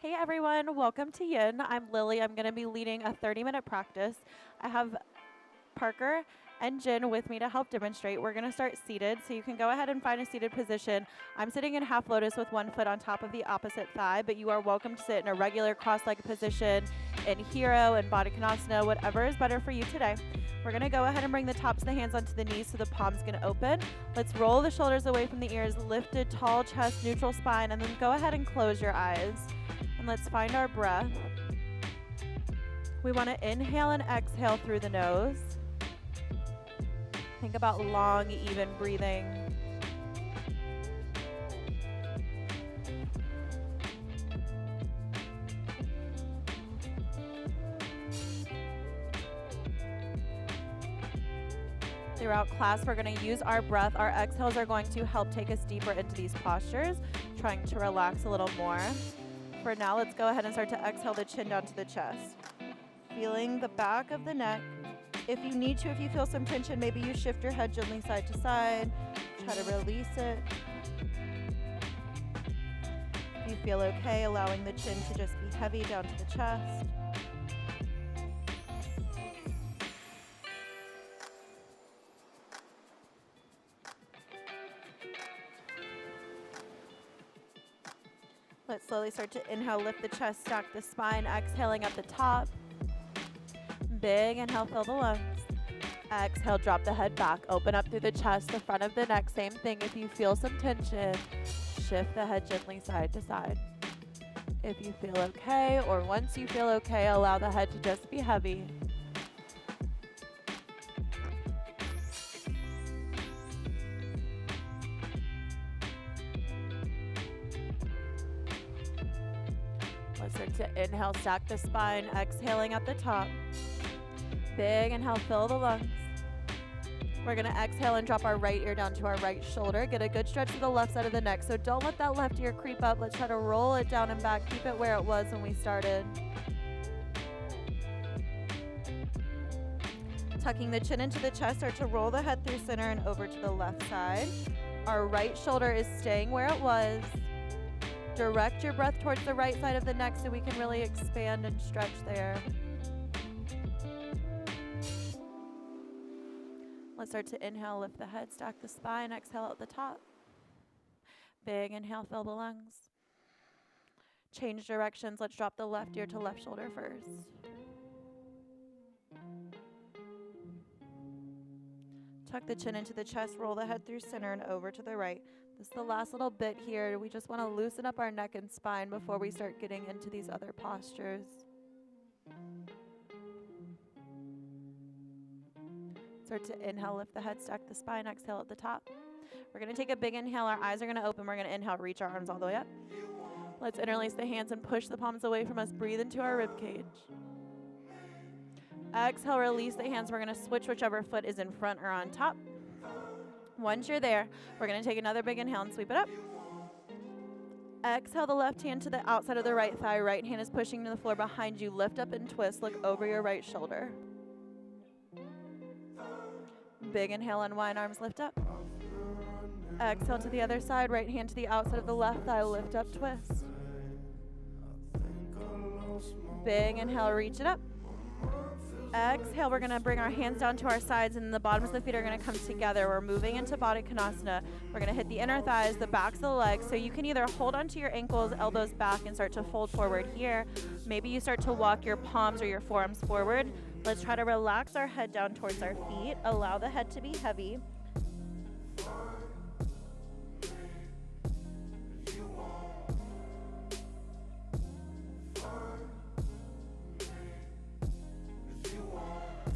Hey everyone, welcome to Yin. I'm Lily. I'm going to be leading a 30-minute practice. I have Parker and Jin with me to help demonstrate. We're going to start seated, so you can go ahead and find a seated position. I'm sitting in half lotus with one foot on top of the opposite thigh, but you are welcome to sit in a regular cross-legged position, in hero and Baddha Konasana, whatever is better for you today. We're going to go ahead and bring the tops of the hands onto the knees so the palm's going to open. Let's roll the shoulders away from the ears, lifted, tall chest, neutral spine, and then go ahead and close your eyes. And let's find our breath. We want to inhale and exhale through the nose. Think about long, even breathing. Throughout class, we're going to use our breath. Our exhales are going to help take us deeper into these postures, trying to relax a little more. For now, let's go ahead and start to exhale the chin down to the chest. Feeling the back of the neck. If you need to, if you feel some tension, maybe you shift your head gently side to side. Try to release it. If you feel okay, allowing the chin to just be heavy down to the chest. Let's slowly start to inhale, lift the chest, stack the spine, exhaling at the top. Big inhale, fill the lungs. Exhale, drop the head back, open up through the chest, the front of the neck. Same thing, if you feel some tension, shift the head gently side to side. If you feel okay, or once you feel okay, allow the head to just be heavy. Let's start to inhale, stack the spine, exhaling at the top. Big inhale, fill the lungs. We're going to exhale and drop our right ear down to our right shoulder. Get a good stretch to the left side of the neck. So don't let that left ear creep up. Let's try to roll it down and back. Keep it where it was when we started. Tucking the chin into the chest, start to roll the head through center and over to the left side. Our right shoulder is staying where it was. Direct your breath towards the right side of the neck so we can really expand and stretch there. Let's start to inhale, lift the head, stack the spine, exhale out the top. Big inhale, fill the lungs. Change directions. Let's drop the left ear to left shoulder first. Tuck the chin into the chest, roll the head through center and over to the right. This is the last little bit here. We just want to loosen up our neck and spine before we start getting into these other postures. Start to inhale, lift the head, stack the spine, exhale at the top. We're going to take a big inhale. Our eyes are going to open. We're going to inhale, reach our arms all the way up. Let's interlace the hands and push the palms away from us. Breathe into our rib cage. Exhale, release the hands. We're going to switch whichever foot is in front or on top. Once you're there, we're going to take another big inhale and sweep it up. Exhale the left hand to the outside of the right thigh. Right hand is pushing to the floor behind you. Lift up and twist. Look over your right shoulder. Big inhale, unwind, arms lift up. Exhale to the other side, right hand to the outside of the left thigh, lift up, twist. Big inhale, reach it up. Exhale, we're going to bring our hands down to our sides and the bottoms of the feet are going to come together. We're moving into Baddha Konasana. We're going to hit the inner thighs, the backs of the legs. So you can either hold onto your ankles, elbows back, and start to fold forward here. Maybe you start to walk your palms or your forearms forward. Let's try to relax our head down towards our feet. Allow the head to be heavy.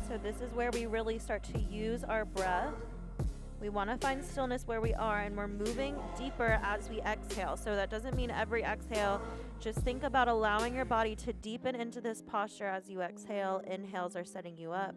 So this is where we really start to use our breath. We want to find stillness where we are, and we're moving deeper as we exhale. So that doesn't mean every exhale. Just think about allowing your body to deepen into this posture as you exhale. Inhales are setting you up.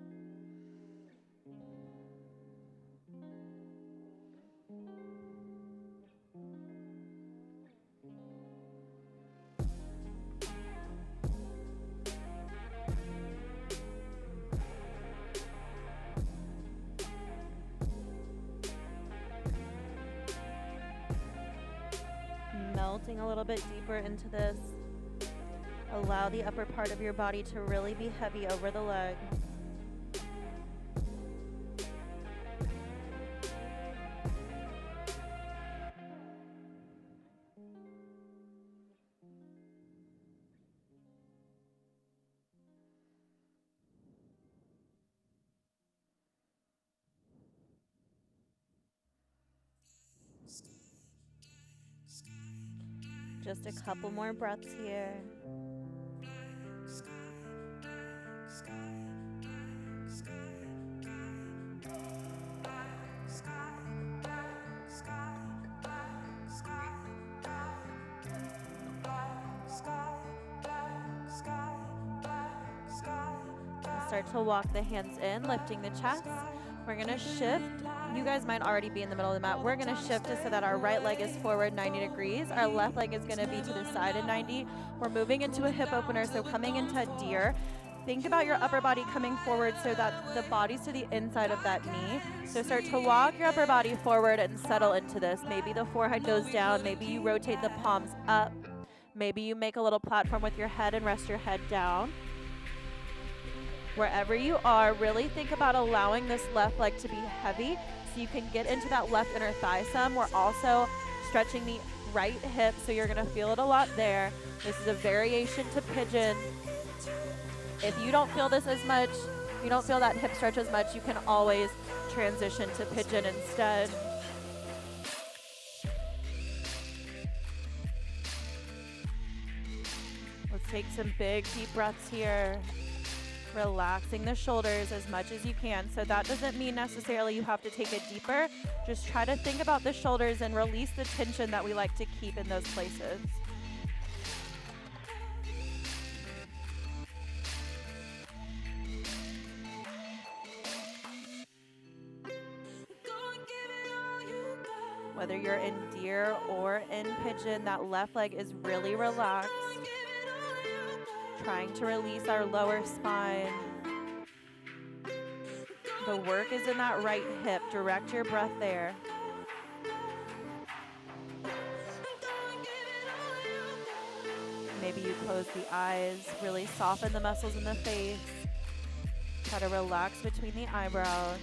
Melting a little bit deeper into this. Allow the upper part of your body to really be heavy over the leg. Just a couple more breaths here. Start to walk the hands in, lifting the chest. We're going to shift. You guys might already be in the middle of the mat. We're going to shift it so that our right leg is forward 90 degrees. Our left leg is going to be to the side at 90. We're moving into a hip opener, so coming into deer. Think about your upper body coming forward so that the body's to the inside of that knee. So start to walk your upper body forward and settle into this. Maybe the forehead goes down. Maybe you rotate the palms up. Maybe you make a little platform with your head and rest your head down. Wherever you are, really think about allowing this left leg to be heavy so you can get into that left inner thigh some. We're also stretching the right hip, so you're going to feel it a lot there. This is a variation to pigeon. If you don't feel this as much, you don't feel that hip stretch as much, you can always transition to pigeon instead. Let's take some big, deep breaths here. Relaxing the shoulders as much as you can. So that doesn't mean necessarily you have to take it deeper. Just try to think about the shoulders and release the tension that we like to keep in those places. Whether you're in deer or in pigeon, that left leg is really relaxed. Trying to release our lower spine. The work is in that right hip. Direct your breath there. Maybe you close the eyes, really soften the muscles in the face. Try to relax between the eyebrows.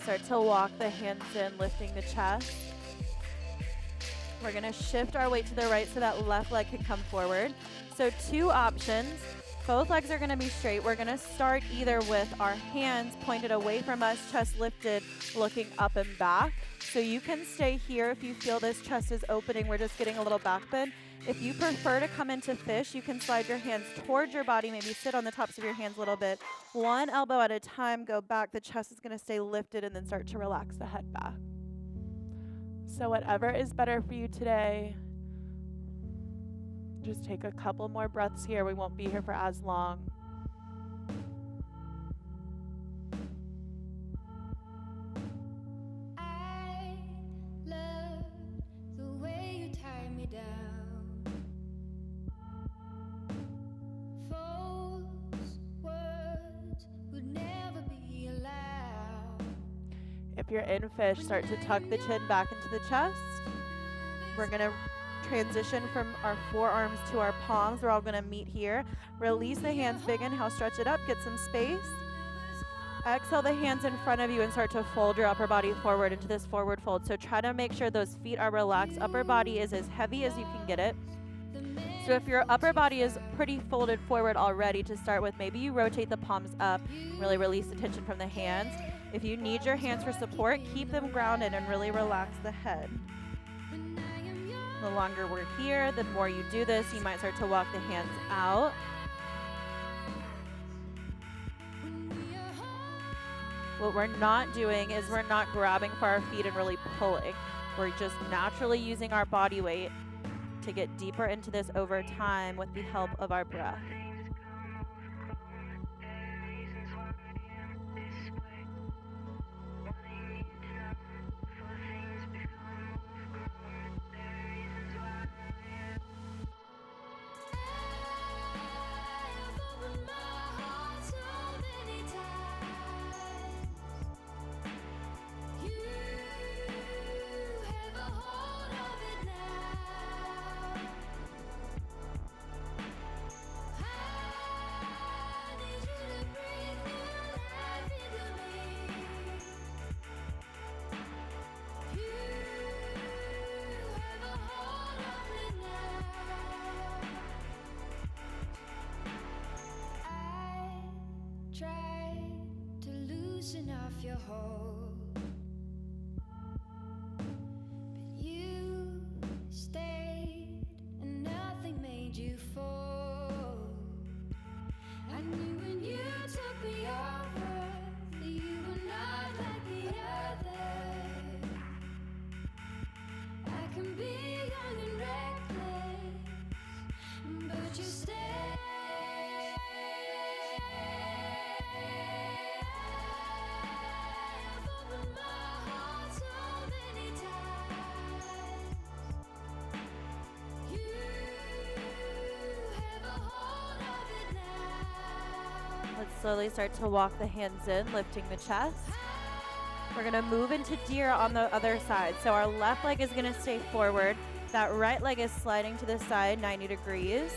Start to walk the hands in, lifting the chest. We're going to shift our weight to the right so that left leg can come forward. So two options. Both legs are going to be straight. We're going to start either with our hands pointed away from us, chest lifted, looking up and back. So you can stay here if you feel this chest is opening. We're just getting a little back bend. If you prefer to come into fish, you can slide your hands towards your body, maybe sit on the tops of your hands a little bit. One elbow at a time, go back. The chest is going to stay lifted and then start to relax the head back. So whatever is better for you today, just take a couple more breaths here. We won't be here for as long. I love the way you tie me down. False words would never be allowed. If you're in fish, start to tuck the chin back into the chest. We're going to transition from our forearms to our palms. We're all going to meet here. Release the hands, big inhale, stretch it up, get some space. Exhale the hands in front of you and start to fold your upper body forward into this forward fold. So try to make sure those feet are relaxed. Upper body is as heavy as you can get it. So So if your upper body is pretty folded forward already to start with, maybe you rotate the palms up, really release the tension from the hands. If you need your hands for support, keep them grounded and really relax the head. The longer we're here, the more you do this, you might start to walk the hands out. What we're not doing is we're not grabbing for our feet and really pulling. We're just naturally using our body weight to get deeper into this over time with the help of our breath. Try to loosen off your hold, but you stayed and nothing made you fall. I knew when you took me over that you were not like the others. I can be young and reckless, but you stay. Let's slowly start to walk the hands in, lifting the chest. We're gonna move into deer on the other side. So our left leg is gonna stay forward. That right leg is sliding to the side 90 degrees.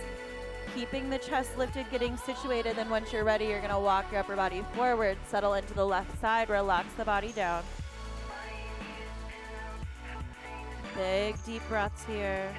Keeping the chest lifted, getting situated. Then once you're ready, you're gonna walk your upper body forward, settle into the left side, relax the body down. Big deep breaths here.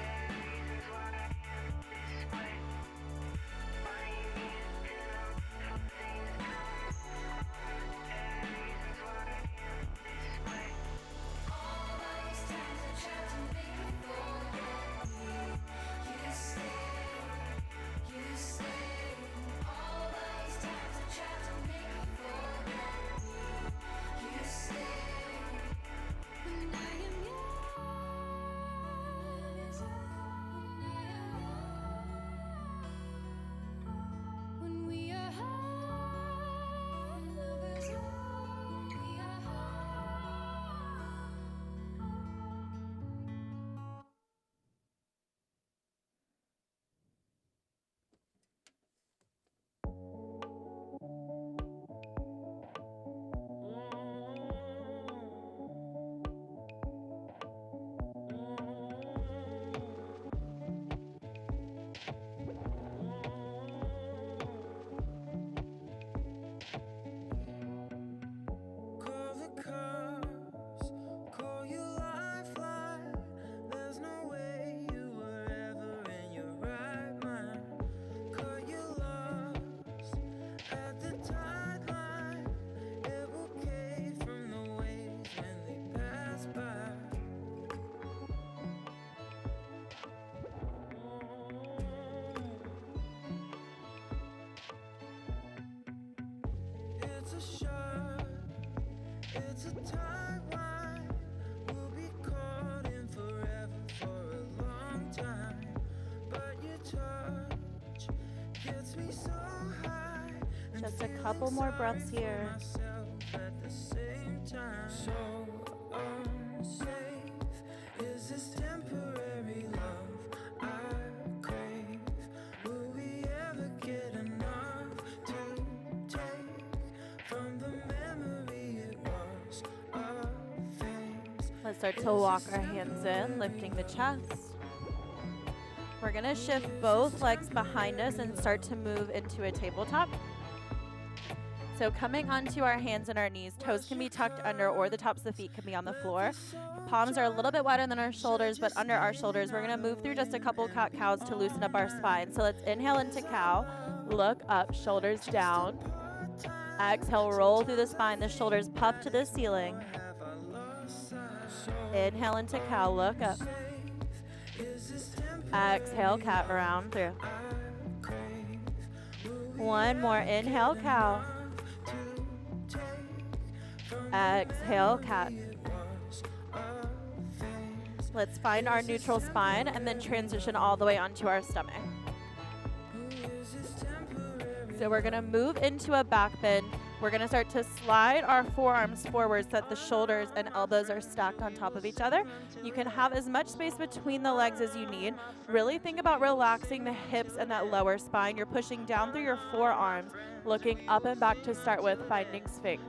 It's a timeline we'll be caught in forever for a long time. But your touch gets me so high. Just a couple more breaths here. At the same time. So unsafe is this temporary love I crave. Will we ever get enough to take from the memory it was a phase? Let's start to walk our hands in, lifting the chest. We're gonna shift both legs behind us and start to move into a tabletop. So coming onto our hands and our knees, toes can be tucked under or the tops of the feet can be on the floor. Palms are a little bit wider than our shoulders, but under our shoulders. We're gonna move through just a couple cat-cows to loosen up our spine. So let's inhale into cow, look up, shoulders down. Exhale, roll through the spine, the shoulders puff to the ceiling. Inhale into cow, look up. Exhale, cat round through. One more, inhale, cow. Exhale, cat. Let's find our neutral spine and then transition all the way onto our stomach. So we're gonna move into a back bend. We're gonna start to slide our forearms forward so that the shoulders and elbows are stacked on top of each other. You can have as much space between the legs as you need. Really think about relaxing the hips and that lower spine. You're pushing down through your forearms, looking up and back to start with, finding sphinx.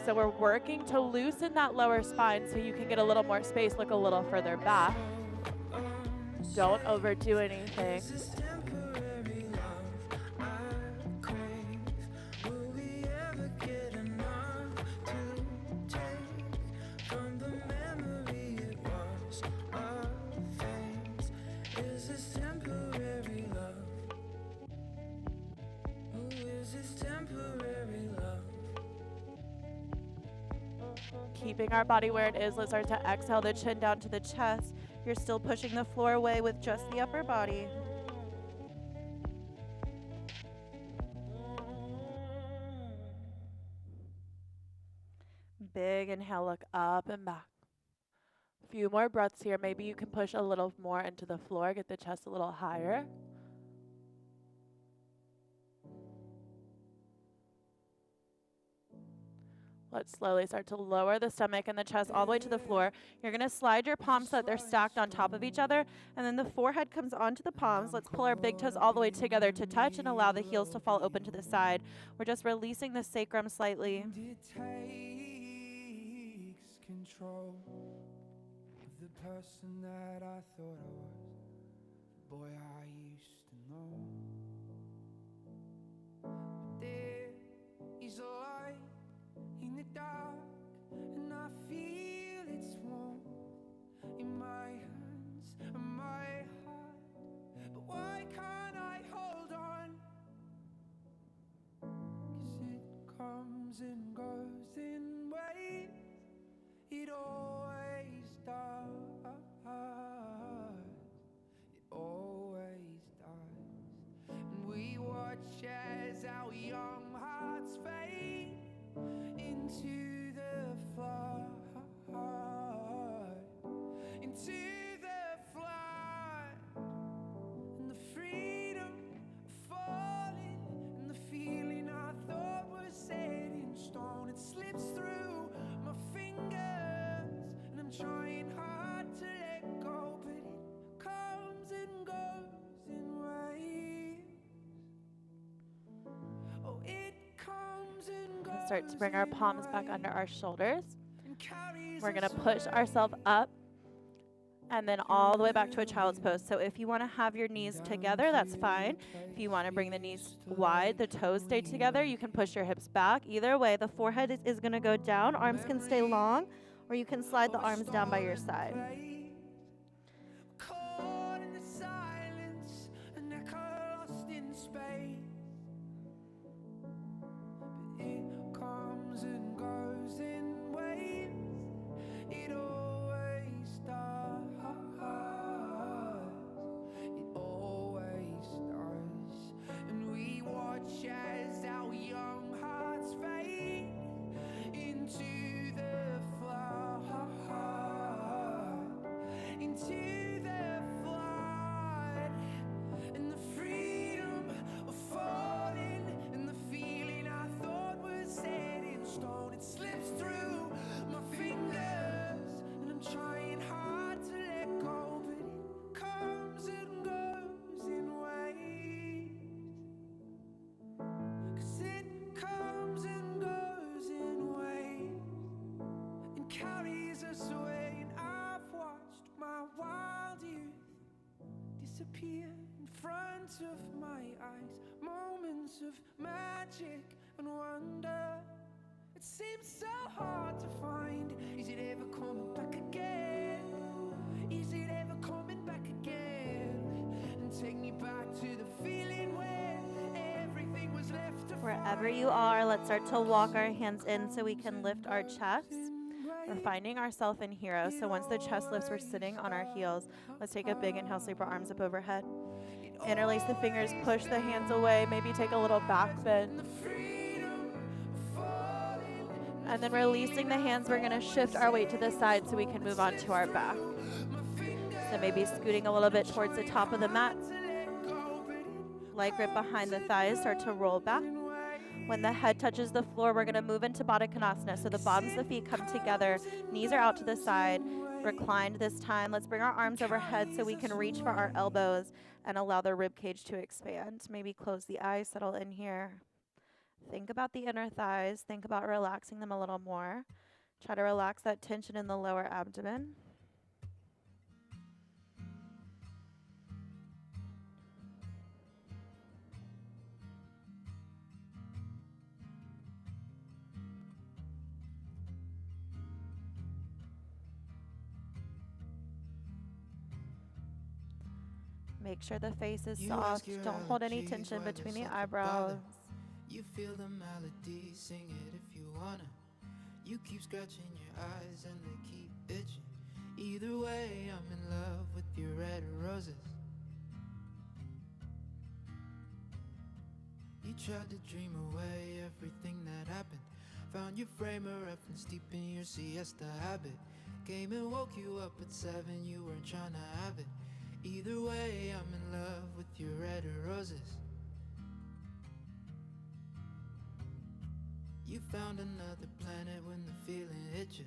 So we're working to loosen that lower spine so you can get a little more space, look a little further back. Don't overdo anything. Keeping our body where it is, let's start to exhale the chin down to the chest. You're still pushing the floor away with just the upper body. Big inhale, look up and back. A few more breaths here. Maybe you can push a little more into the floor, get the chest a little higher. Let's slowly start to lower the stomach and the chest all the way to the floor. You're going to slide your palms so that they're stacked on top of each other, and then the forehead comes onto the palms. Let's pull our big toes all the way together to touch and allow the heels to fall open to the side. We're just releasing the sacrum slightly. It takes control of the person that I thought I was, the boy I used to know. But there is a light in the dark, and I feel its warmth in my hands and my heart. But why can't I hold on? 'Cause it comes and goes in waves. It always does. It always does. And we watch as our young hearts fade into the flood, into the flood. And the freedom of falling, and the feeling I thought was set in stone, it slips through my fingers, and I'm trying hard to let go, but it comes and goes in waves. Oh, it comes and goes. Start to bring our palms back under our shoulders. And carries We're going to us push away. ourselves up and then all the way back to a child's pose. So if you want to have your knees together, that's fine. If you want to bring the knees wide, the toes stay together, you can push your hips back. Either way, the forehead is going to go down. Arms can stay long, or you can slide the arms down by your side. Caught in the silence, and I got lost in space. But it comes and goes in waves. It always does. It always does. And we watch as our young hearts fade into the flood, into the flood. And the freedom of falling, and the feeling I thought was set in stone, it slips through my fingers, and I'm trying hard to let go, but it comes and goes in waves. 'Cause it comes and goes in waves, and carries us away. And I've watched my wild youth disappear in front of my eyes. Moments of magic and wonder. wonder. It seems so hard to find. Is it ever coming back again? Is it ever coming back again? And take me back to the feeling where everything was left to Wherever you are, let's start to walk our hands in so we can lift our chest. We're finding ourselves in hero. So once the chest lifts, we're sitting on our heels. Let's take a big inhale, sweep our arms up overhead. Interlace the fingers, push the hands away, maybe take a little back bend. And then releasing the hands, we're gonna shift our weight to the side so we can move on to our back. So maybe scooting a little bit towards the top of the mat. Leg grip behind the thighs, start to roll back. When the head touches the floor, we're gonna move into Baddha Konasana. So the bottoms of the feet come together, knees are out to the side, reclined this time. Let's bring our arms overhead so we can reach for our elbows and allow the rib cage to expand. Maybe close the eyes, settle in here. Think about the inner thighs. Think about relaxing them a little more. Try to relax that tension in the lower abdomen. Make sure the face is soft. Don't hold any tension between the eyebrows. You feel the melody, sing it if you wanna. You keep scratching your eyes and they keep itching. Either way, I'm in love with your red roses. You tried to dream away everything that happened. Found your frame of reference deep in your siesta habit. Came and woke you up at 7, you weren't trying to have it. Either way, I'm in love with your red roses. You found another planet when the feeling hit you.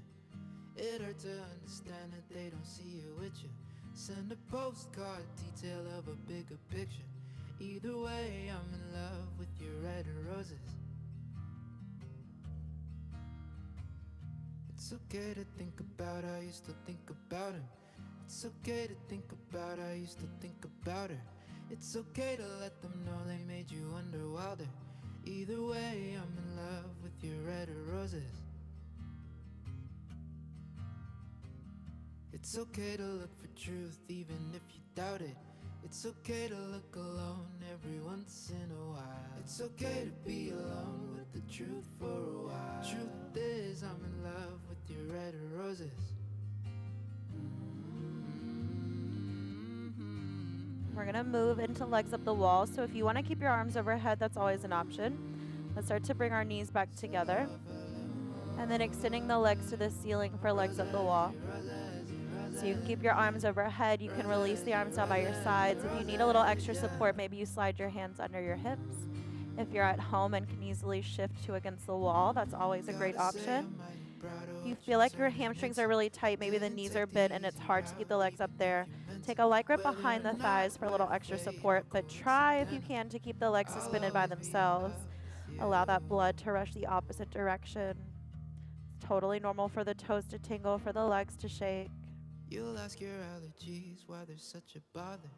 It hurt to understand that they don't see you with you. Send a postcard, detail of a bigger picture. Either way, I'm in love with your red roses. It's okay to think about how you still think about him. It's okay to think about how you still think about her. It's okay to let them know they made you wonder wilder. Either way, I'm in love with your red roses. It's okay to look for truth even if you doubt it. It's okay to look alone every once in a while. It's okay to be alone with the truth for a while. Truth is, I'm in love with your red roses. We're gonna move into legs up the wall. So if you wanna keep your arms overhead, that's always an option. Let's start to bring our knees back together. And then extending the legs to the ceiling for legs up the wall. So you can keep your arms overhead. You can release the arms down by your sides. If you need a little extra support, maybe you slide your hands under your hips. If you're at home and can easily shift to against the wall, that's always a great option. If you feel like your hamstrings are really tight, maybe the knees are bent and it's hard to keep the legs up there, take a light grip behind the thighs for a little extra support, but try if you can to keep the legs suspended by themselves. Allow that blood to rush the opposite direction. It's totally normal for the toes to tingle, for the legs to shake. You'll ask your allergies why there's such a bother.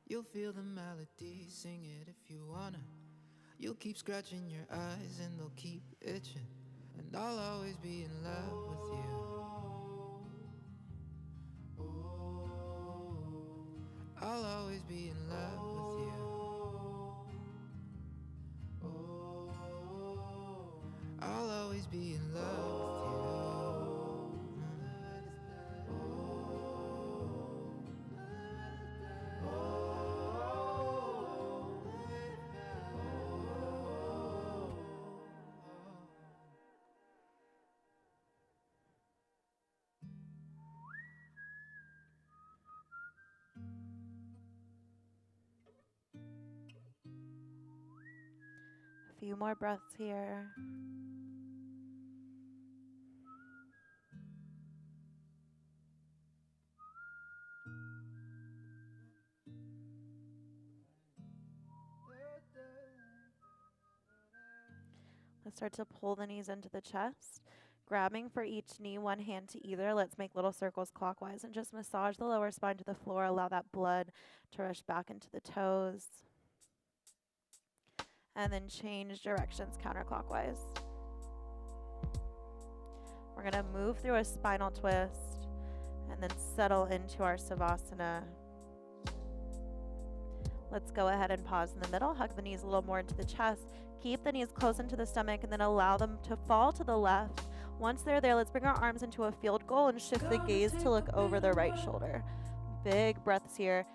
You'll feel the melody, sing it if you wanna. You'll keep scratching your eyes and they'll keep itching. And I'll always be in love with you. I'll always be in love with you. I'll always be in love with you. A few more breaths here. Let's start to pull the knees into the chest. Grabbing for each knee, one hand to either. Let's make little circles clockwise and just massage the lower spine to the floor. Allow that blood to rush back into the toes. and then change directions counterclockwise. We're going to move through a spinal twist and then settle into our Savasana. Let's go ahead and pause in the middle, hug the knees a little more into the chest, keep the knees close into the stomach, and then allow them to fall to the left. Once they're there, let's bring our arms into a field goal and shift the gaze to look over the right shoulder. Big breaths here.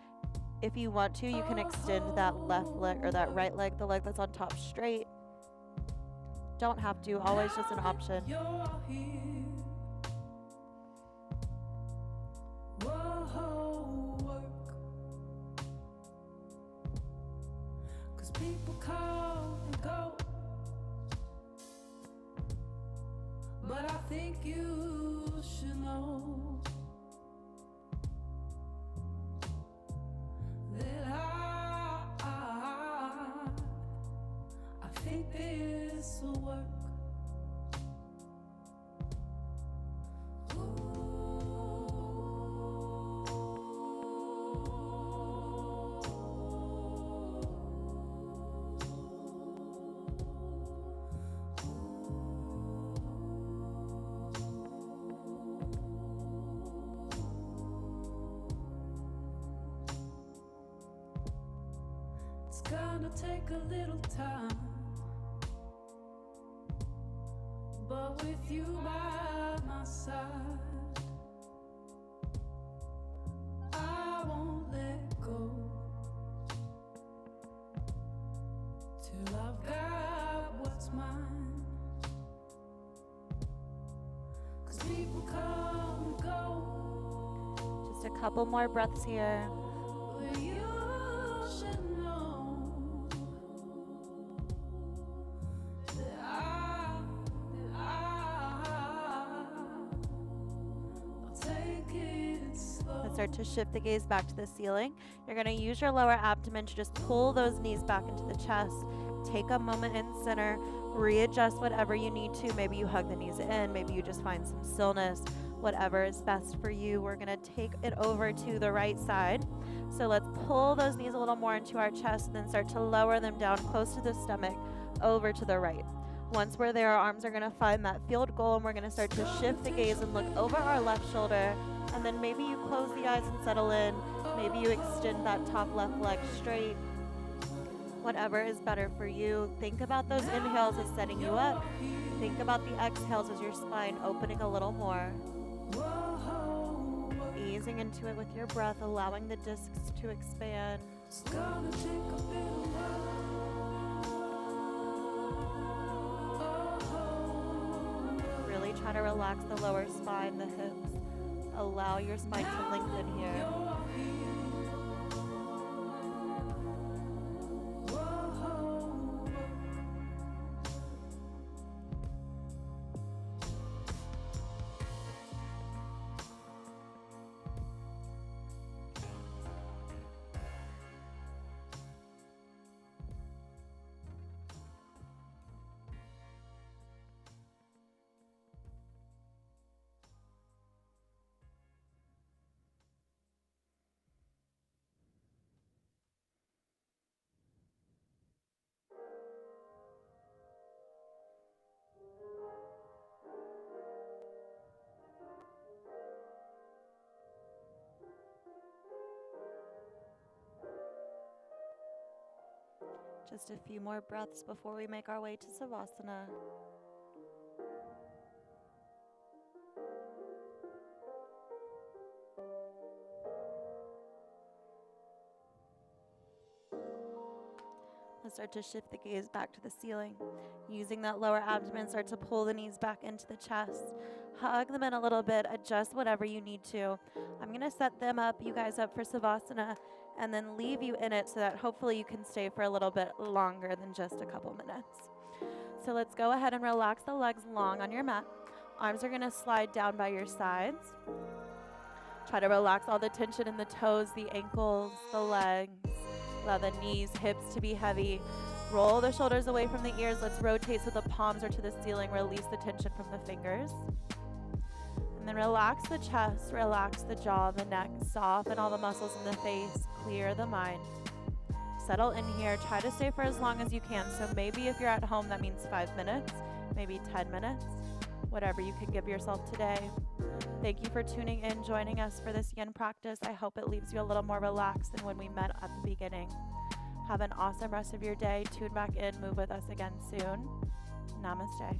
If you want to, you can extend that left leg or that right leg, the leg that's on top, straight. Don't have to, always just an option. People come and go, but I think you should know that I think this will work. It's gonna take a little time, but with you by my side, I won't let go till I've got what's mine. 'Cause people come and go. Just a couple more breaths here. Well, you should know that I'll take it slow. Let's start to shift the gaze back to the ceiling. You're going to use your lower abdomen to just pull those knees back into the chest. Take a moment in center. Readjust whatever you need to. Maybe you hug the knees in. Maybe you just find some stillness. Whatever is best for you. We're going to take it over to the right side. So let's pull those knees a little more into our chest and then start to lower them down close to the stomach over to the right. Once we're there, our arms are going to find that field goal, and we're going to start to shift the gaze and look over our left shoulder. And then maybe you close the eyes and settle in. Maybe you extend that top left leg straight. Whatever is better for you. Think about those inhales as setting you up. Think about the exhales as your spine opening a little more. Easing into it with your breath, allowing the discs to expand. It's gonna take a bit of work. Really try to relax the lower spine, the hips. Allow your spine to lengthen here. Just a few more breaths before we make our way to Savasana. Let's start to shift the gaze back to the ceiling. Using that lower abdomen, start to pull the knees back into the chest. Hug them in a little bit, adjust whatever you need to. I'm going to set them up, you guys up for Savasana, and then leave you in it so that hopefully you can stay for a little bit longer than just a couple minutes. So let's go ahead and relax the legs long on your mat. Arms are going to slide down by your sides. Try to relax all the tension in the toes, the ankles, the legs. Allow the knees, hips to be heavy. Roll the shoulders away from the ears. Let's rotate so the palms are to the ceiling. Release the tension from the fingers. And then relax the chest, relax the jaw, the neck. Soften all the muscles in the face. Clear the mind. settle in here. Try to stay for as long as you can. So maybe if you're at home, that means 5 minutes, maybe 10 minutes, whatever you can give yourself today. Thank you for tuning in, joining us for this yin practice. I hope it leaves you a little more relaxed than when we met at the beginning. Have an awesome rest of your day. Tune back in, move with us again soon. Namaste.